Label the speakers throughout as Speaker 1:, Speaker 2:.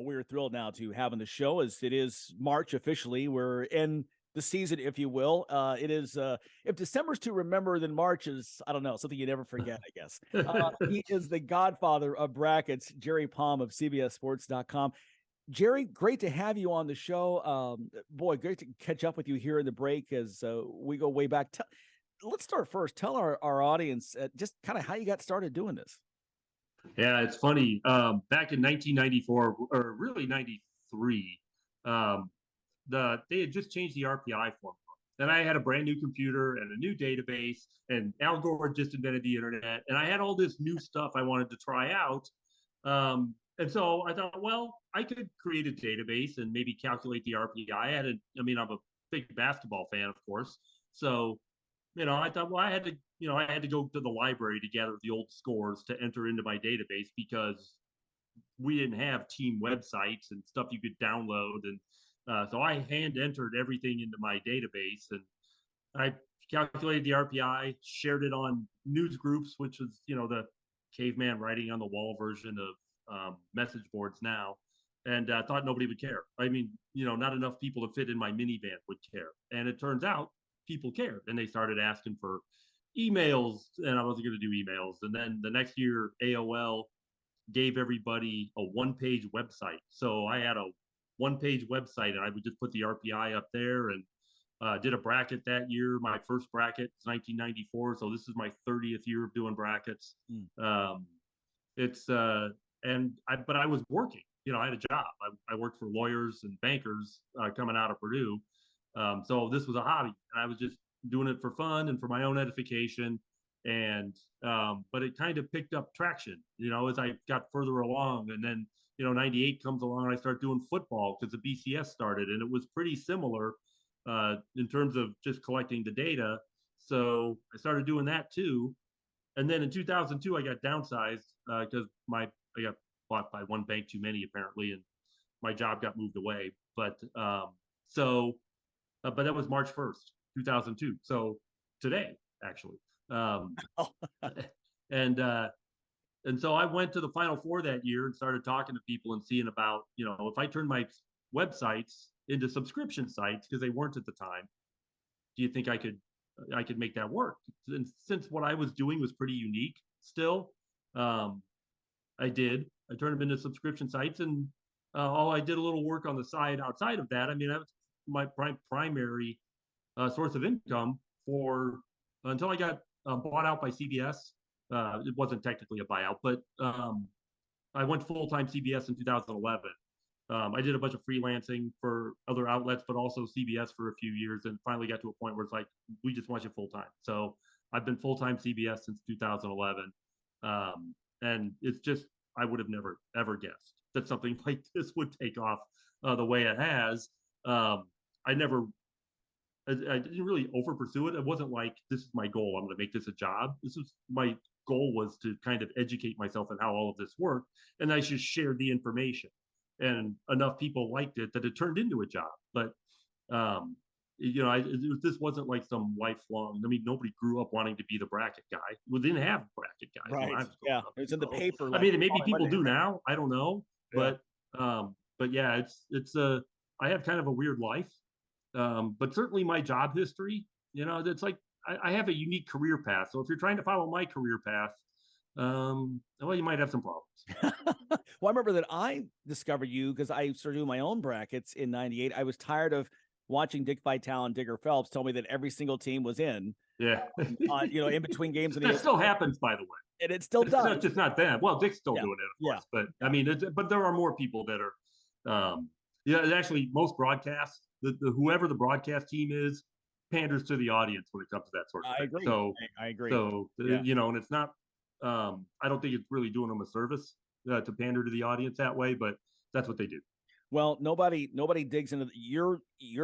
Speaker 1: We're thrilled now to have on the show, as it is March officially. We're in the season, if you will. It is, if December's to remember, then March is, I don't know, something you never forget, I guess. He is the godfather of brackets, Jerry Palm of CBSSports.com. Jerry, great to have you on the show. Boy, great to catch up with you here in the break as we go way back. Let's start first. Tell our audience just kind of how you got started doing this.
Speaker 2: Yeah, it's funny. Back in 1994, or really 93, they had just changed the RPI formula. And I had a brand new computer and a new database, and Al Gore just invented the internet. And I had all this new stuff I wanted to try out. And so I thought, well, I could create a database and maybe calculate the RPI. I'm a big basketball fan, of course. So, I thought, well, I had to go to the library to gather the old scores to enter into my database, because we didn't have team websites and stuff you could download. And so I hand entered everything into my database, and I calculated the RPI, shared it on news groups, which was, the caveman writing on the wall version of message boards now, and thought nobody would care. I mean, not enough people to fit in my minivan would care. And it turns out people cared, and they started asking for emails, and I wasn't going to do emails. And then the next year, AOL gave everybody a one-page website. So I had a one-page website, and I would just put the RPI up there, and did a bracket that year. My first bracket was 1994, so this is my 30th year of doing brackets. But I was working. I had a job. I worked for lawyers and bankers coming out of Purdue. So this was a hobby, and I was just doing it for fun and for my own edification. And but it kind of picked up traction, as I got further along. And then 98 comes along, and I start doing football because the BCS started, and it was pretty similar in terms of just collecting the data. So I started doing that too. And then in 2002, I got downsized because I got bought by one bank too many, apparently, and my job got moved away. But but that was March 1st, 2002. So today, actually. And so I went to the Final Four that year and started talking to people and seeing about, if I turned my websites into subscription sites, because they weren't at the time, do you think I could make that work? And since what I was doing was pretty unique still, I did. I turned them into subscription sites, and I did a little work on the side outside of that. I mean, that was my primary source of income until I got bought out by CBS. It wasn't technically a buyout, but I went full-time CBS in 2011. I did a bunch of freelancing for other outlets, but also CBS for a few years, and finally got to a point where it's like, we just want you full-time. So I've been full-time CBS since 2011. And it's just, I would have never, ever guessed that something like this would take off the way it has. I didn't really over pursue it. It wasn't like, this is my goal, I'm going to make this a job. My goal was to kind of educate myself on how all of this worked, and I just shared the information. And enough people liked it that it turned into a job. But this wasn't like some lifelong. I mean, nobody grew up wanting to be the bracket guy. We didn't have bracket guys.
Speaker 1: Right. Yeah, it's in the paper.
Speaker 2: I mean, maybe people do now. I don't know. Yeah. But yeah, it's I have kind of a weird life. But certainly my job history, it's like I have a unique career path. So if you're trying to follow my career path, well, you might have some problems.
Speaker 1: Well, I remember that I discovered you because I started doing my own brackets in 98. I was tired of watching Dick Vitale and Digger Phelps tell me that every single team was in.
Speaker 2: Yeah.
Speaker 1: In between games.
Speaker 2: That still happens, by the way.
Speaker 1: And it still does.
Speaker 2: It's just not them. Well, Dick's still doing it, of course. But I mean, but there are more people that are, actually most broadcasts, whoever the broadcast team is, panders to the audience when it comes to that sort of thing.
Speaker 1: Agree.
Speaker 2: So
Speaker 1: I agree.
Speaker 2: So, and it's not, I don't think it's really doing them a service to pander to the audience that way, but that's what they do.
Speaker 1: Well, nobody digs into you're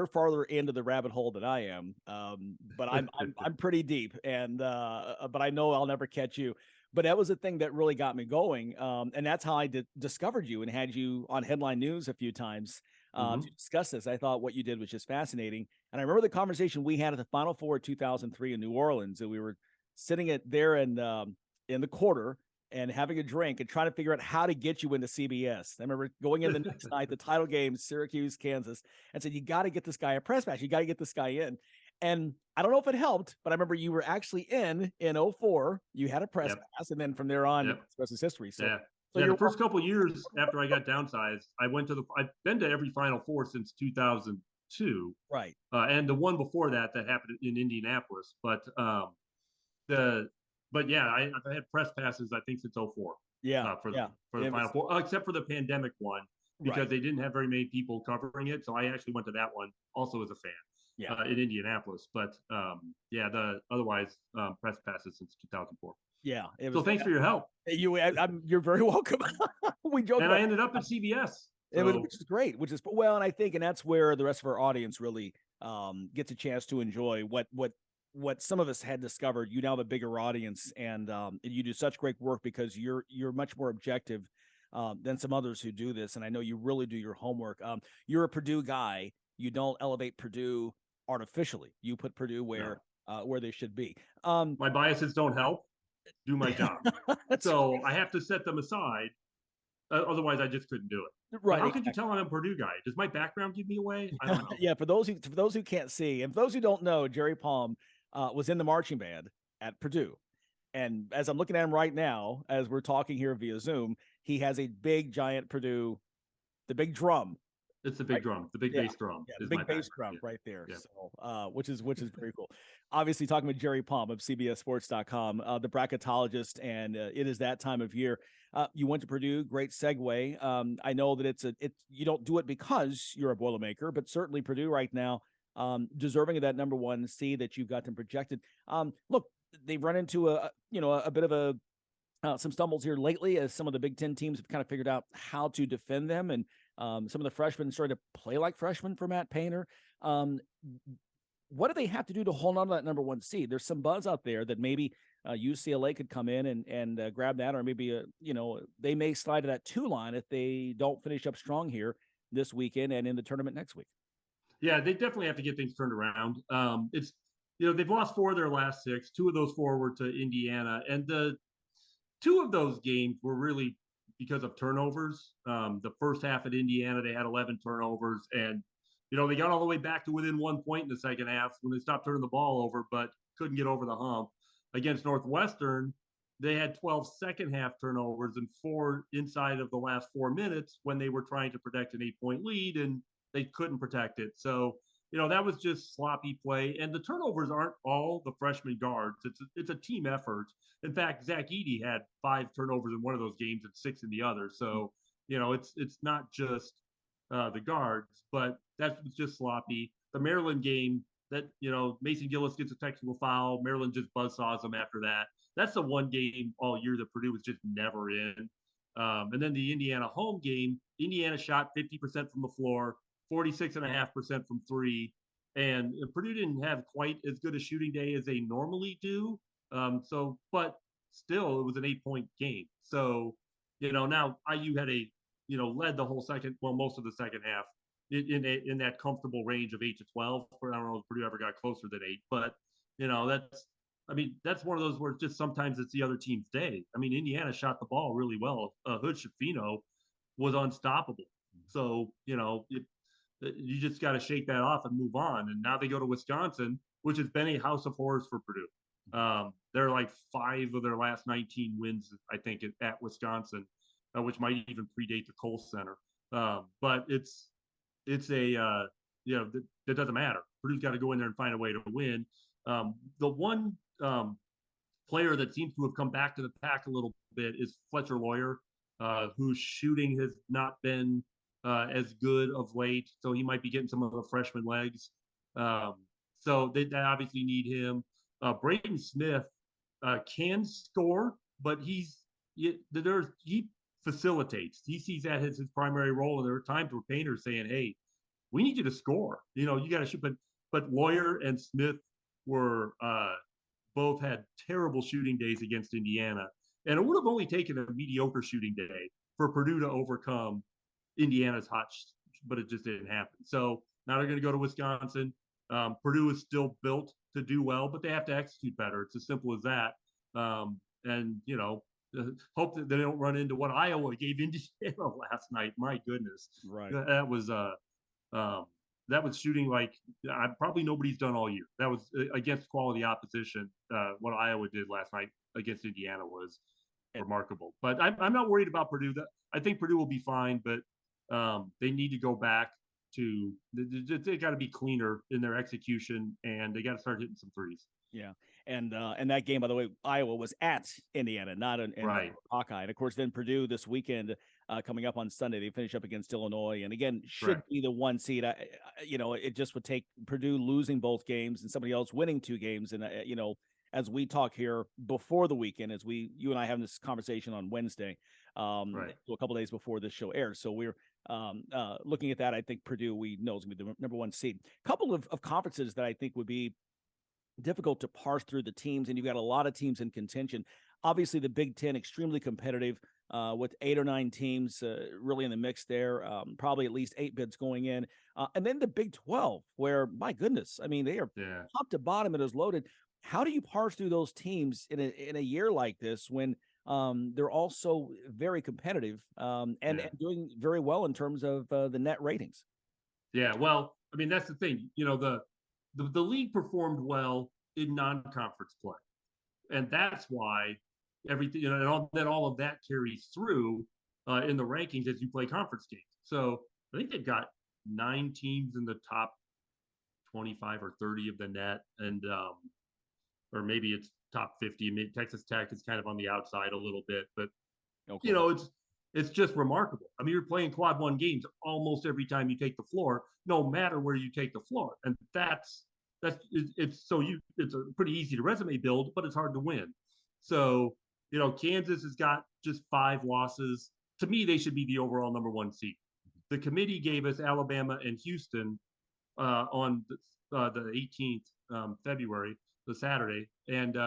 Speaker 1: farther into the rabbit hole than I am. But I'm pretty deep, and but I know I'll never catch you. But that was the thing that really got me going. And that's how I discovered you and had you on Headline News a few times to discuss this. I thought what you did was just fascinating. And I remember the conversation we had at the Final Four 2003 in New Orleans, and we were sitting there in the quarter, and having a drink and trying to figure out how to get you into CBS. I remember going in the next night, the title game, Syracuse, Kansas, and said, you got to get this guy a press pass. You got to get this guy in. And I don't know if it helped, but I remember you were actually in 04. You had a press pass, and then from there on, the rest is history. So,
Speaker 2: so the first couple of years after I got downsized, I've been to every Final Four since 2002.
Speaker 1: Right.
Speaker 2: And the one before that happened in Indianapolis. But I've had press passes, I think, since 04. For the Final Four, except for the pandemic one, because they didn't have very many people covering it. So I actually went to that one also as a fan. In Indianapolis, but otherwise press passes since 2004.
Speaker 1: Yeah.
Speaker 2: So thanks for your help.
Speaker 1: You're very welcome. We joked,
Speaker 2: and I ended up at CBS,
Speaker 1: which is great. And I think, and that's where the rest of our audience really gets a chance to enjoy what some of us had discovered. You now have a bigger audience, and you do such great work because you're much more objective than some others who do this. And I know you really do your homework. You're a Purdue guy. You don't elevate Purdue artificially. You put Purdue where they should be.
Speaker 2: My biases don't help do my job. So right. I have to set them aside. Otherwise I just couldn't do it. Right. But how could you tell I'm a Purdue guy? Does my background give me away? I don't know.
Speaker 1: Yeah. For those who can't see, and for those who don't know, Jerry Palm was in the marching band at Purdue. And as I'm looking at him right now, as we're talking here via Zoom, he has a big, giant Purdue, the big drum.
Speaker 2: It's the big drum, the big bass drum.
Speaker 1: Yeah, the big bass drum right there. Yeah. So, which is very cool. Obviously, talking with Jerry Palm of CBSSports.com, the bracketologist, and it is that time of year. You went to Purdue, great segue. I know that you don't do it because you're a Boilermaker, but certainly Purdue right now, deserving of that number one seed that you've got them projected. Look, they've run into a bit of some stumbles here lately as some of the Big Ten teams have kind of figured out how to defend them, and some of the freshmen started to play like freshmen for Matt Painter. What do they have to do to hold on to that number one seed? There's some buzz out there that maybe UCLA could come in and grab that, or maybe they may slide to that 2 line if they don't finish up strong here this weekend and in the tournament next week.
Speaker 2: Yeah, they definitely have to get things turned around. It's they've lost 4 of their last 6. 2 of those 4 were to Indiana, and the 2 of those games were really because of turnovers. The first half at Indiana, they had 11 turnovers, and they got all the way back to within 1 point in the second half when they stopped turning the ball over, but couldn't get over the hump. Against Northwestern, they had 12 second half turnovers and 4 inside of the last 4 minutes when they were trying to protect an 8-point lead, and they couldn't protect it. So that was just sloppy play. And the turnovers aren't all the freshman guards. It's a team effort. In fact, Zach Edey had 5 turnovers in one of those games and 6 in the other. So, it's not just the guards, but that's just sloppy. The Maryland game that, Mason Gillis gets a technical foul. Maryland just buzzsaws them after that. That's the one game all year that Purdue was just never in. And then the Indiana home game, Indiana shot 50% from the floor, 46.5% from 3. And Purdue didn't have quite as good a shooting day as they normally do. But still, it was an 8-point game. So, now IU had led the whole most of the second half in that comfortable range of 8 to 12. I don't know if Purdue ever got closer than 8, but that's one of those where just sometimes it's the other team's day. Indiana shot the ball really well. Hood Schifino was unstoppable. So, you just got to shake that off and move on. And now they go to Wisconsin, which has been a house of horrors for Purdue. They're like 5 of their last 19 wins, I think, at Wisconsin, which might even predate the Kohl Center. But it's that doesn't matter. Purdue's got to go in there and find a way to win. The one player that seems to have come back to the pack a little bit is Fletcher Lawyer, whose shooting has not been as good of late. So he might be getting some of the freshman legs. So they obviously need him. Braden Smith can score, but he facilitates. He sees that as his primary role. And there are times where Painter's saying, "Hey, we need you to score. You got to shoot." But Lawyer and Smith were both had terrible shooting days against Indiana, and it would have only taken a mediocre shooting day for Purdue to overcome Indiana's hot, but it just didn't happen. So now they're going to go to Wisconsin. Purdue is still built to do well, but they have to execute better. It's as simple as that. And hope that they don't run into what Iowa gave Indiana last night. My goodness,
Speaker 1: Right.
Speaker 2: um, that was shooting like probably nobody's done all year. That was against quality opposition. What Iowa did last night against Indiana was
Speaker 1: And
Speaker 2: remarkable. But I'm not worried about Purdue. I think Purdue will be fine, but they need to go back to they got to be cleaner in their execution, and they got to start hitting some threes.
Speaker 1: yeah, and that game, by the way, Iowa was at Indiana, not in
Speaker 2: Right.
Speaker 1: Hawkeye, and of course, then Purdue this weekend, coming up on Sunday, they finish up against Illinois, and again, should
Speaker 2: Correct.
Speaker 1: be the one seed. It just would take Purdue losing both games and somebody else winning two games, and as we talk here before the weekend, you and I having this conversation on Wednesday,
Speaker 2: Right.
Speaker 1: a couple days before this show airs, so we're looking at that. I think Purdue, we know, is going to be the number one seed. A couple of conferences that I think would be difficult to parse through the teams, and you've got a lot of teams in contention. Obviously, the Big Ten, extremely competitive, with 8 or 9 teams really in the mix there, probably at least 8 bids going in. And then the Big 12, where, my goodness, I mean, they are top to bottom, it is loaded. How do you parse through those teams in a year like this when they're also very competitive, and doing very well in terms of the net ratings?
Speaker 2: Yeah. Well, I mean, that's the thing. The league performed well in non-conference play, and that's why everything and all of that carries through in the rankings as you play conference games. So I think they've got 9 teams in the top 25 or 30 of the net, and or maybe it's top 50. I mean, Texas Tech is kind of on the outside a little bit, but
Speaker 1: Oklahoma.
Speaker 2: It's just remarkable. I mean, you're playing quad one games almost every time you take the floor, no matter where you take the floor, and it's a pretty easy to resume build, but it's hard to win. So Kansas has got just 5 losses. To me, they should be the overall number 1 seed. The committee gave us Alabama and Houston on the 18th February, the Saturday, and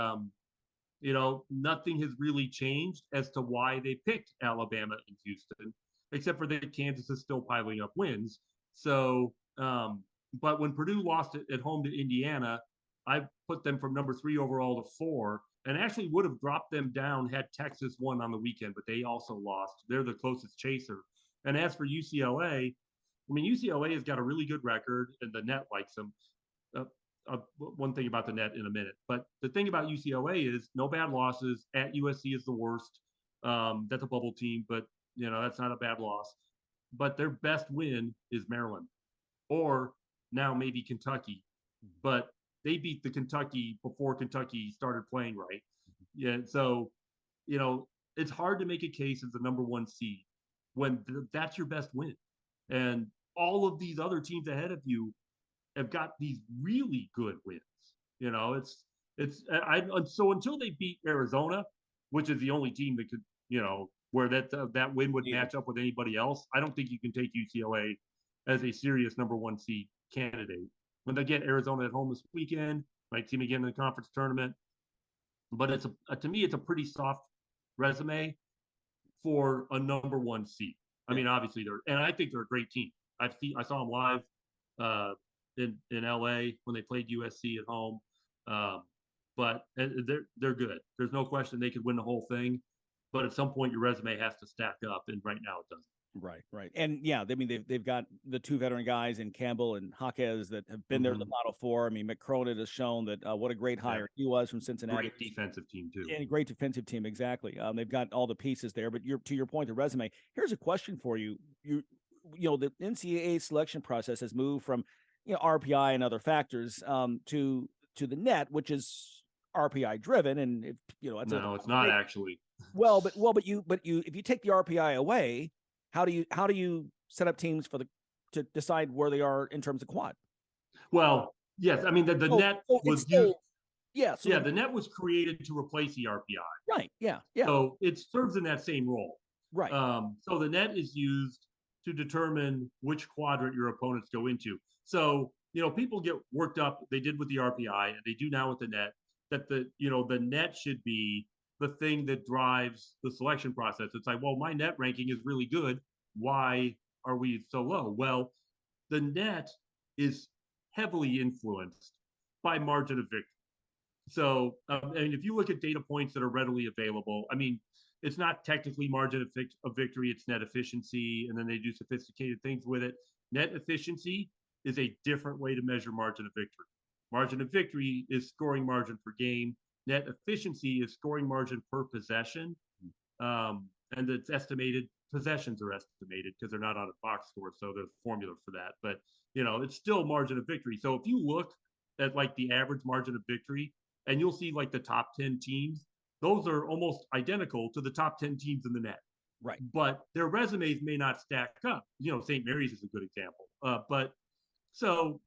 Speaker 2: nothing has really changed as to why they picked Alabama and Houston, except for that Kansas is still piling up wins. So, but when Purdue lost it at home to Indiana, I put them from number 3 overall to 4, and actually would have dropped them down had Texas won on the weekend, but they also lost. They're the closest chaser. And as for UCLA, I mean, UCLA has got a really good record, and the net likes them. One thing about the net in a minute, but the thing about UCLA is no bad losses. At USC is the worst. That's a bubble team, but that's not a bad loss. But their best win is Maryland, or now maybe Kentucky. But they beat the Kentucky before Kentucky started playing right. Yeah, so it's hard to make a case as the number 1 seed when that's your best win, and all of these other teams ahead of you have got these really good wins. So until they beat Arizona, which is the only team that could, where that win would match up with anybody else, I don't think you can take UCLA as a serious number 1 seed candidate. When they get Arizona at home this weekend, might see them again in the conference tournament, but to me it's a pretty soft resume for a number 1 seed. I mean, obviously I think they're a great team. I saw them live in LA when they played USC at home. But they're good. There's no question they could win the whole thing, but at some point your resume has to stack up, and right now it doesn't.
Speaker 1: Right. And yeah, I mean, they've got the 2 veteran guys in Campbell and Jaquez that have been there in the Final Four. I mean, McCronin has shown that what a great hire he was from Cincinnati.
Speaker 2: Great defensive team too.
Speaker 1: And a great defensive team, exactly. They've got all the pieces there. But to your point, the resume. Here's a question for you. The NCAA selection process has moved from RPI and other factors to the net, which is RPI driven, and
Speaker 2: it's not actually.
Speaker 1: But if you take the RPI away, how do you set up teams to decide where they are in terms of quad?
Speaker 2: Well, yes, I mean the net was used.
Speaker 1: Yeah,
Speaker 2: the net was created to replace the RPI.
Speaker 1: Right. Yeah.
Speaker 2: So it serves in that same role.
Speaker 1: Right.
Speaker 2: So the net is used to determine which quadrant your opponents go into. So people get worked up. They did with the RPI, and they do now with the net. That the net should be the thing that drives the selection process. It's like, well, my net ranking is really good. Why are we so low? Well, the net is heavily influenced by margin of victory. So, I mean, if you look at data points that are readily available, I mean, it's not technically margin of victory, it's net efficiency, and then they do sophisticated things with it. Net efficiency is a different way to measure margin of victory. Margin of victory is scoring margin per game. Net efficiency is scoring margin per possession. And it's estimated, possessions are estimated because they're not on a box score. So there's a formula for that. But, it's still margin of victory. So if you look at like the average margin of victory, and you'll see like the top 10 teams, those are almost identical to the top 10 teams in the net.
Speaker 1: Right.
Speaker 2: But their resumes may not stack up. St. Mary's is a good example. But so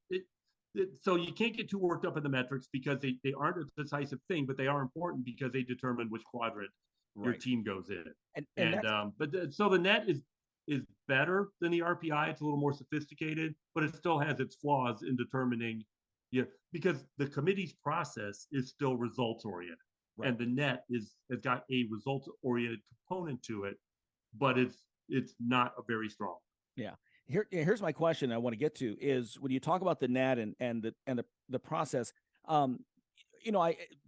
Speaker 2: so you can't get too worked up in the metrics because they aren't a decisive thing, but they are important because they determine which quadrant your team goes in. So the net is better than the RPI. It's a little more sophisticated, but it still has its flaws in determining, because the committee's process is still results oriented, and the net has got a results oriented component to it, but it's not a very strong.
Speaker 1: Yeah. Here's my question I want to get to is when you talk about the net and the process,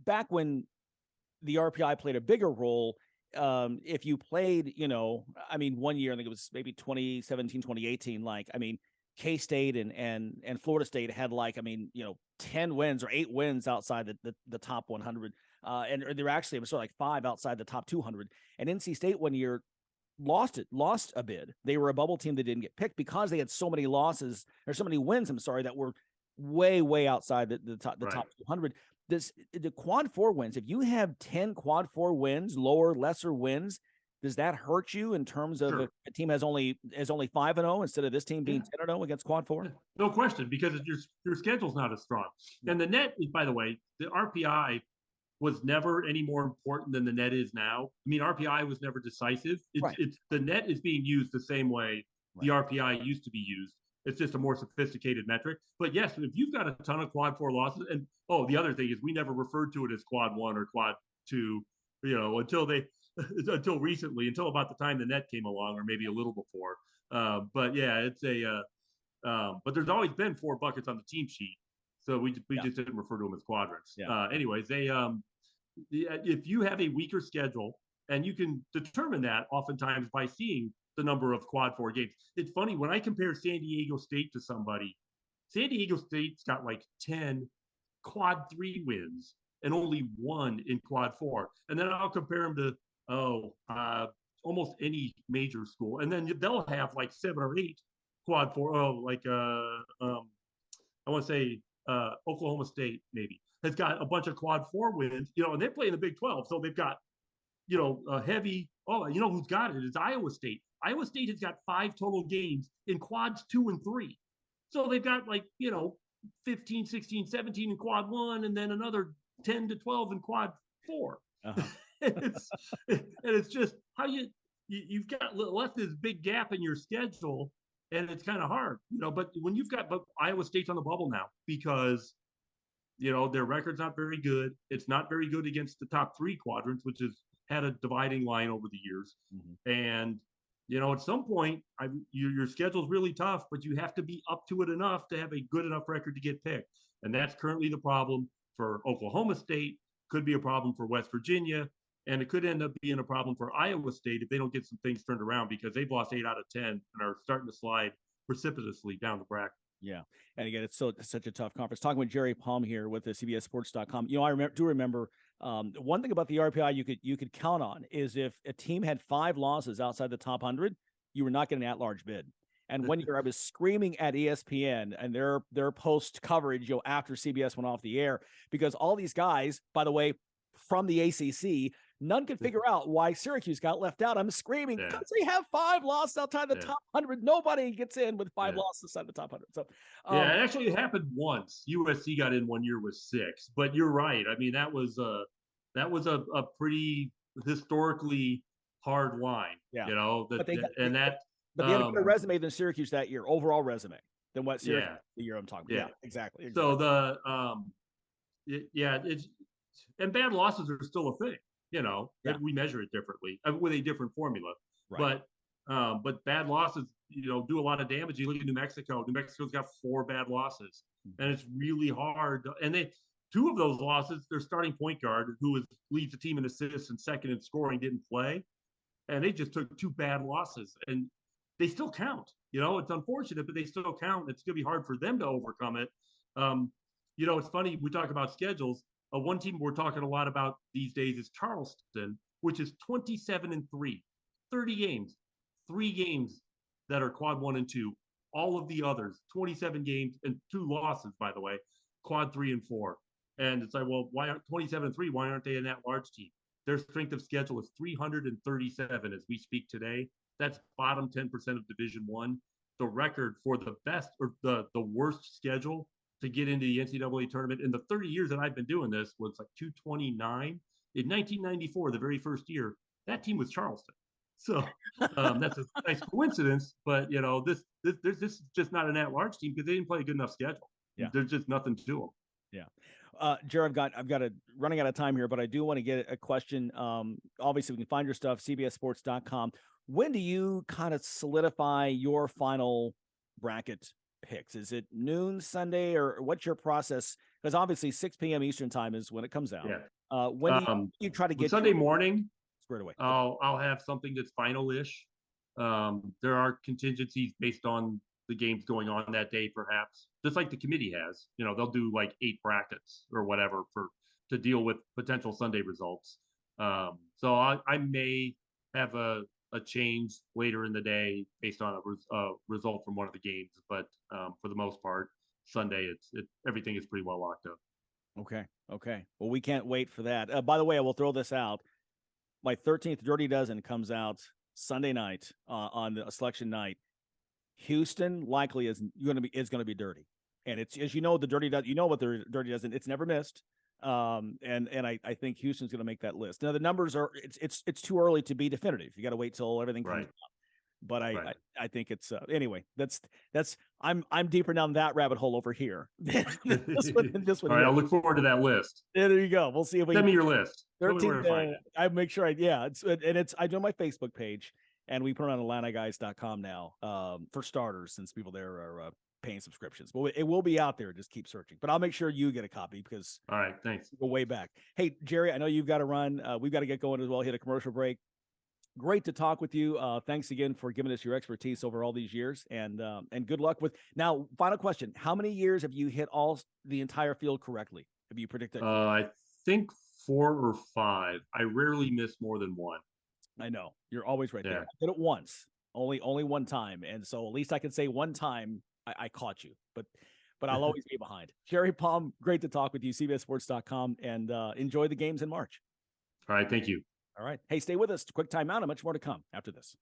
Speaker 1: back when the RPI played a bigger role, if you played, 1 year, I think it was maybe 2017, 2018, K-State and Florida State had 10 wins or 8 wins outside the top 100. And they're actually, it was sort of like 5 outside the top 200. And NC State 1 year lost a bid. They were a bubble team that didn't get picked because they had so many losses or so many wins, that were way outside the top 200. The quad 4 wins, if you have 10 quad 4 wins, lesser wins, does that hurt you in terms of if a team has only 5-0 instead of this team being 10-0 against quad 4?
Speaker 2: No question, because your schedule's not as strong. And the net is, by the way, the RPI was never any more important than the net is now. I mean, RPI was never decisive. It's the net is being used the same way the RPI used to be used. It's just a more sophisticated metric. But yes, if you've got a ton of quad 4 losses, and the other thing is we never referred to it as quad 1 or quad 2, until recently, until about the time the net came along, or maybe a little before. But yeah, it's but there's always been 4 buckets on the team sheet, so we just didn't refer to them as quadrants. Anyways, if you have a weaker schedule, and you can determine that oftentimes by seeing the number of quad 4 games. It's funny when I compare San Diego State to somebody. San Diego State's got 10 quad 3 wins and only 1 in quad 4, and then I'll compare them to almost any major school, and then they'll have 7 or 8 quad 4. I want to say Oklahoma State maybe has got a bunch of quad 4 wins, and they play in the Big 12, so they've got a heavy. Who's got it? It's Iowa State. Iowa State has got 5 total games in quads 2 and 3. So they've got 15, 16, 17 in quad 1, and then another 10 to 12 in quad 4. It's just how you've got left this big gap in your schedule, and it's kind of hard, but when but Iowa State's on the bubble now because their record's not very good. It's not very good against the top 3 quadrants, which has had a dividing line over the years. And at some point, your schedule's really tough, but you have to be up to it enough to have a good enough record to get picked. And that's currently the problem for Oklahoma State, could be a problem for West Virginia, and it could end up being a problem for Iowa State if they don't get some things turned around, because they've lost 8 out of 10 and are starting to slide precipitously down the bracket.
Speaker 1: Yeah. And again, it's such a tough conference. Talking with Jerry Palm here with the CBSSports.com. I remember one thing about the RPI you could count on is if a team had 5 losses outside the top 100, you were not getting an at-large bid. And one year I was screaming at ESPN and their post coverage, after CBS went off the air, because all these guys, by the way, from the ACC, none could figure out why Syracuse got left out. I'm screaming because they have 5 losses outside the top 100. Nobody gets in with 5 losses outside the top 100. So
Speaker 2: it actually happened once. USC got in 1 year with 6, but you're right. I mean, that was a pretty historically hard line.
Speaker 1: But they had a better resume than Syracuse that year, overall resume, than what Syracuse the year I'm talking about. Yeah, exactly.
Speaker 2: So and bad losses are still a thing. We measure it differently with a different formula. Right. But bad losses, do a lot of damage. You look at New Mexico. New Mexico's got 4 bad losses, and it's really hard. And 2 of those losses, their starting point guard, leads the team in assists and second in scoring, didn't play, and they just took 2 bad losses, and they still count. It's unfortunate, but they still count. It's going to be hard for them to overcome it. It's funny, we talk about schedules. One team we're talking a lot about these days is Charleston, which is 27-3, 30 games, 3 games that are quad 1 and 2. All of the others, 27 games and 2 losses, by the way, quad 3 and 4. And it's like, well, why aren't 27-3? Why aren't they in that large team? Their strength of schedule is 337 as we speak today. That's bottom 10% of Division One. The record for the best or the worst schedule to get into the NCAA tournament in the 30 years that I've been doing this was like 229. In 1994, the very first year, that team was Charleston. So that's a nice coincidence, but this is just not an at-large team because they didn't play a good enough schedule.
Speaker 1: Yeah.
Speaker 2: There's just nothing to them.
Speaker 1: Yeah. Jared, I've got running out of time here, but I do want to get a question. Obviously we can find your stuff, cbssports.com. When do you kind of solidify your final bracket picks? Is it noon Sunday, or what's your process? Because obviously 6 p.m. Eastern time is when it comes out.
Speaker 2: Yeah.
Speaker 1: When do you try to get
Speaker 2: Sunday morning
Speaker 1: squared away?
Speaker 2: I'll have something that's final-ish. There are contingencies based on the games going on that day, perhaps, just like the committee has. They'll do like 8 brackets or whatever to deal with potential Sunday results. So I may have a change later in the day based on a result from one of the games, but for the most part, Sunday everything is pretty well locked up.
Speaker 1: Okay. Well, we can't wait for that. By the way, I will throw this out. My 13th Dirty Dozen comes out Sunday night on the selection night. Houston likely is going to be dirty, and it's, as you know, the Dirty Dozen. You know what the Dirty Dozen? It's never missed. And I think Houston's going to make that list. Now the numbers are it's too early to be definitive. You got to wait till everything comes out. But I think it's anyway. That's I'm deeper down that rabbit hole over here. this one.
Speaker 2: All right, I'll look forward to that list.
Speaker 1: Yeah, there you go. We'll see if we
Speaker 2: send me your list.
Speaker 1: 13. I make sure I do my Facebook page, and we put it on IlliniGuys.com now. For starters, since people there are paying subscriptions. Well, it will be out there. Just keep searching. But I'll make sure you get a copy because
Speaker 2: all right, thanks.
Speaker 1: Go way back. Hey, Jerry, I know you've got to run. We've got to get going as well. Hit a commercial break. Great to talk with you. Thanks again for giving us your expertise over all these years, and good luck with. Now, final question: how many years have you hit the entire field correctly? Have you predicted?
Speaker 2: I think 4 or 5. I rarely miss more than 1.
Speaker 1: I know you're always right there. I did it once, only one time, and so at least I can say one time I caught you. But I'll always be behind. Jerry Palm, great to talk with you. CBSSports.com, and enjoy the games in March.
Speaker 2: All right, thank you.
Speaker 1: All right. Hey, stay with us. Quick timeout and much more to come after this.